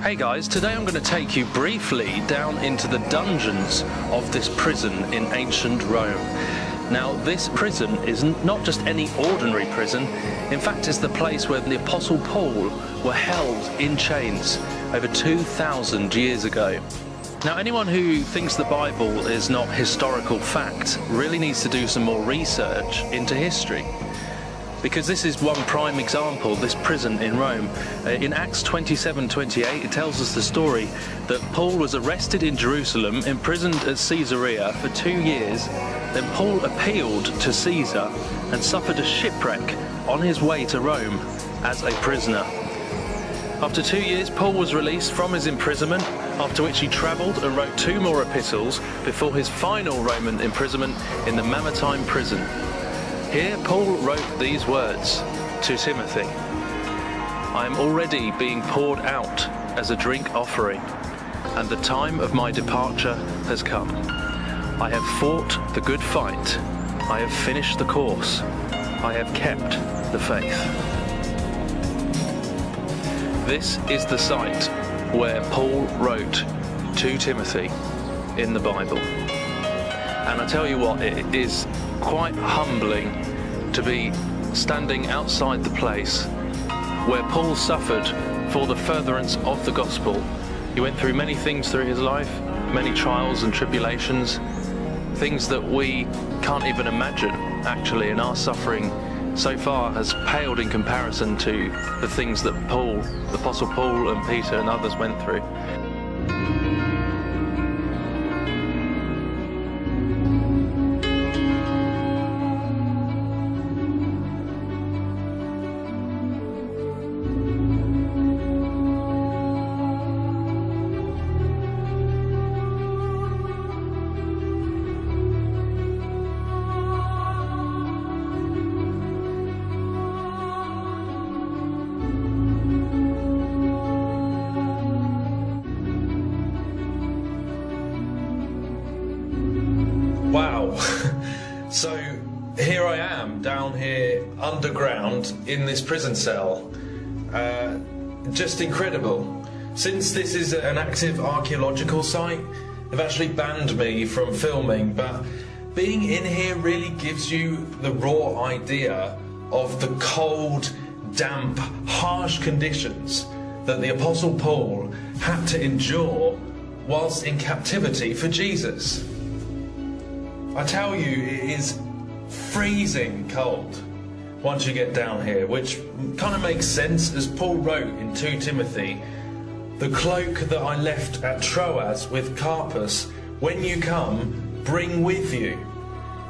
Hey guys, today I'm going to take you briefly down into the dungeons of this prison in ancient Rome. Now, this prison is not just any ordinary prison. In fact, it's the place where the Apostle Paul were held in chains over 2,000 years ago. Now, anyone who thinks the Bible is not historical fact really needs to do some more research into history. Because this is one prime example, this prison in Rome. In Acts 27:28, it tells us the story that Paul was arrested in Jerusalem, imprisoned at Caesarea for 2 years. Then Paul appealed to Caesar and suffered a shipwreck on his way to Rome as a prisoner. After 2 years, Paul was released from his imprisonment, after which he travelled and wrote 2 more epistles before his final Roman imprisonment in the Mamertine prison. Here, Paul wrote these words to Timothy: I am already being poured out as a drink offering, and the time of my departure has come. I have fought the good fight. I have finished the course. I have kept the faith. This is the site where Paul wrote to Timothy in the Bible. And I tell you what, it is quite humbling to be standing outside the place where Paul suffered for the furtherance of the gospel. He went through many things through his life, many trials and tribulations, things that we can't even imagine actually, and our suffering so far has paled in comparison to the things that Paul, the Apostle Paul and Peter and others went through. Wow, so here I am down here underground in this prison cell. Just incredible. Since this is an active archaeological site, they've actually banned me from filming, but being in here really gives you the raw idea of the cold, damp, harsh conditions that the Apostle Paul had to endure whilst in captivity for Jesus. I tell you, it is freezing cold once you get down here, which kind of makes sense, as Paul wrote in 2 Timothy, the cloak that I left at Troas with Carpus, when you come, bring with you,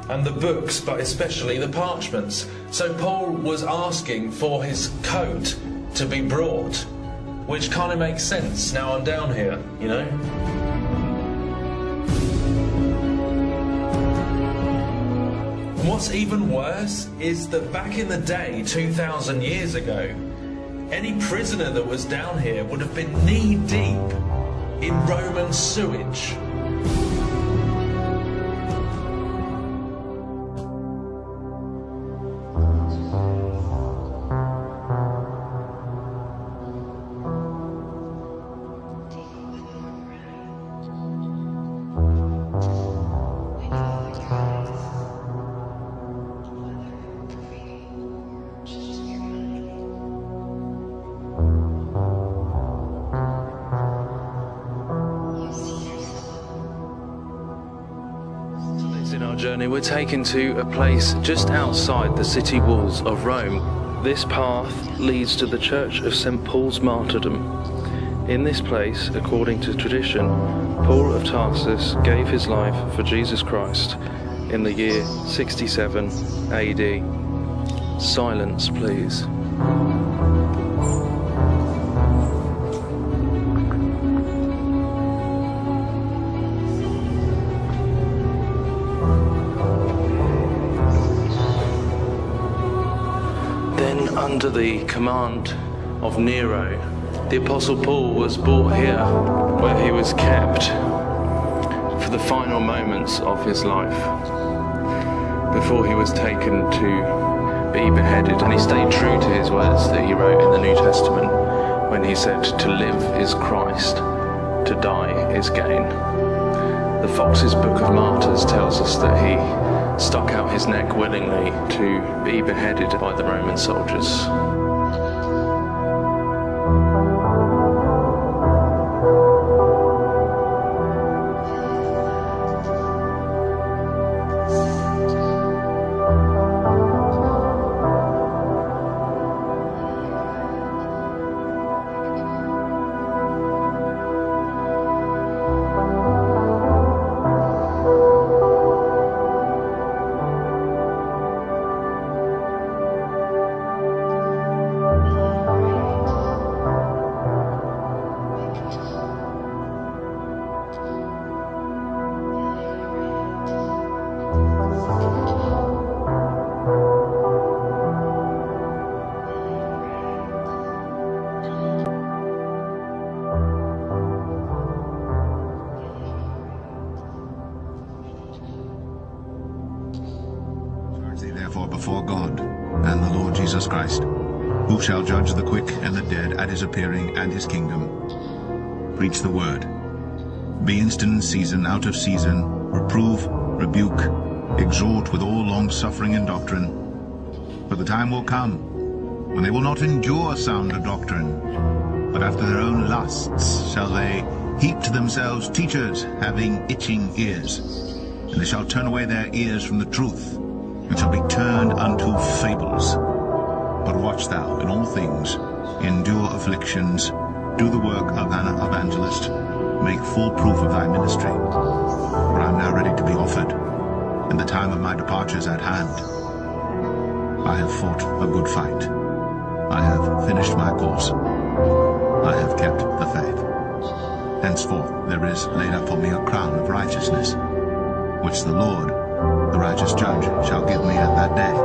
and the books, but especially the parchments. So Paul was asking for his coat to be brought, which kind of makes sense now I'm down here, you know? What's even worse is that back in the day, 2,000 years ago, any prisoner that was down here would have been knee-deep in Roman sewage. In our journey, we're taken to a place just outside the city walls of Rome. This path leads to the Church of St. Paul's Martyrdom. In this place, according to tradition, Paul of Tarsus gave his life for Jesus Christ in the year 67 AD. Silence, please. Under the command of Nero, the Apostle Paul was brought here, where he was kept for the final moments of his life, before he was taken to be beheaded. And he stayed true to his words that he wrote in the New Testament when he said, "To live is Christ, to die is gain." The Fox's Book of Martyrs tells us that he stuck out his neck willingly to be beheaded by the Roman soldiers. Before God and the Lord Jesus Christ, who shall judge the quick and the dead at his appearing and his kingdom. Preach the word. Be instant in season, out of season, reprove, rebuke, exhort with all long-suffering and doctrine. For the time will come when they will not endure sounder doctrine, but after their own lusts shall they heap to themselves teachers having itching ears, and they shall turn away their ears from the truth, and shall be turned unto fables. But watch thou in all things, endure afflictions, do the work of an evangelist, make full proof of thy ministry. For I am now ready to be offered, and the time of my departure is at hand. I have fought a good fight. I have finished my course. I have kept the faith. Henceforth there is laid up for me a crown of righteousness, which the Lord, the righteous judge, shall give me at that day,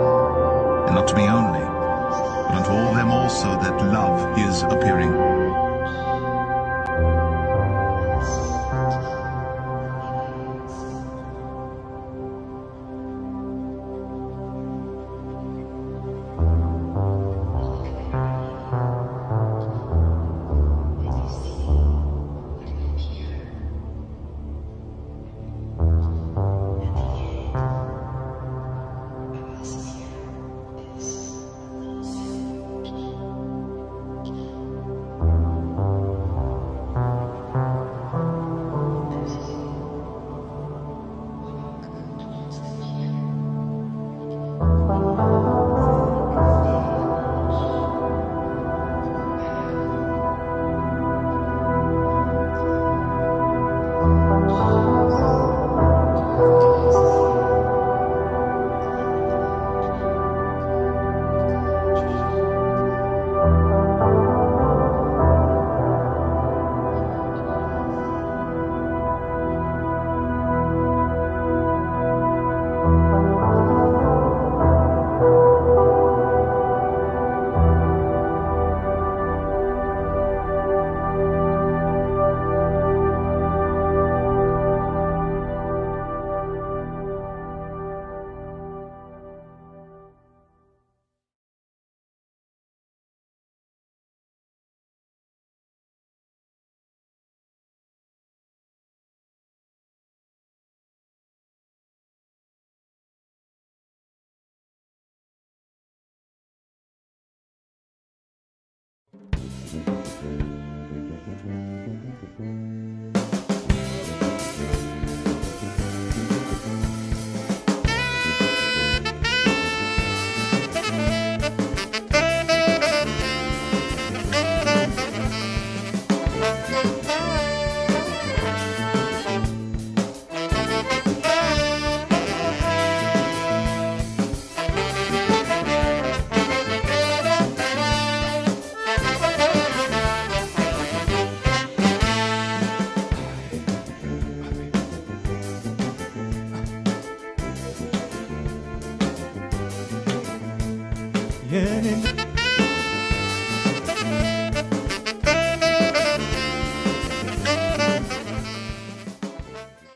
and not to me only, but unto all them also that love his appearing. Vienen